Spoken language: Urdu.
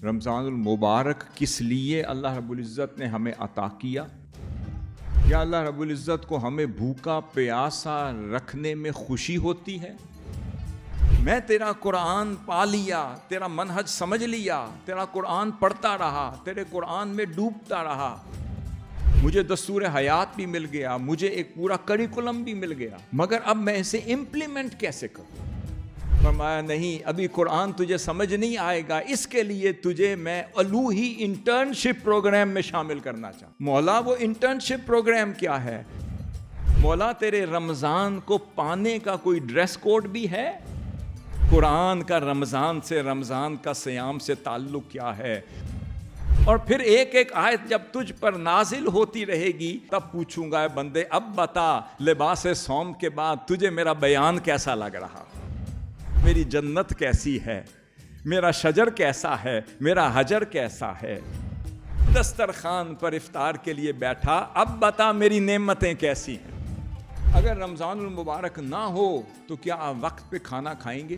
رمضان المبارک کس لیے اللہ رب العزت نے ہمیں عطا کیا؟ کیا اللہ رب العزت کو ہمیں بھوکا پیاسا رکھنے میں خوشی ہوتی ہے؟ میں تیرا قرآن پا لیا، تیرا منہج سمجھ لیا، تیرا قرآن پڑھتا رہا، تیرے قرآن میں ڈوبتا رہا، مجھے دستور حیات بھی مل گیا، مجھے ایک پورا کریکولم بھی مل گیا، مگر اب میں اسے امپلیمنٹ کیسے کروں؟ فرمایا نہیں، ابھی قرآن تجھے سمجھ نہیں آئے گا، اس کے لیے تجھے میں الوہی انٹرنشپ پروگرام میں شامل کرنا چاہتا ہوں۔ مولا وہ انٹرنشپ پروگرام کیا ہے؟ مولا تیرے رمضان کو پانے کا کوئی ڈریس کوڈ بھی ہے؟ قرآن کا رمضان سے، رمضان کا صیام سے تعلق کیا ہے؟ اور پھر ایک ایک آیت جب تجھ پر نازل ہوتی رہے گی تب پوچھوں گا، اے بندے اب بتا، لباس صوم کے بعد تجھے میرا بیان کیسا لگ رہا؟ میری جنت کیسی ہے؟ میرا شجر کیسا ہے؟ میرا حجر کیسا ہے؟ دسترخوان پر افطار کے لیے بیٹھا، اب بتا میری نعمتیں کیسی ہیں؟ اگر رمضان المبارک نہ ہو تو کیا آپ وقت پہ کھانا کھائیں گے؟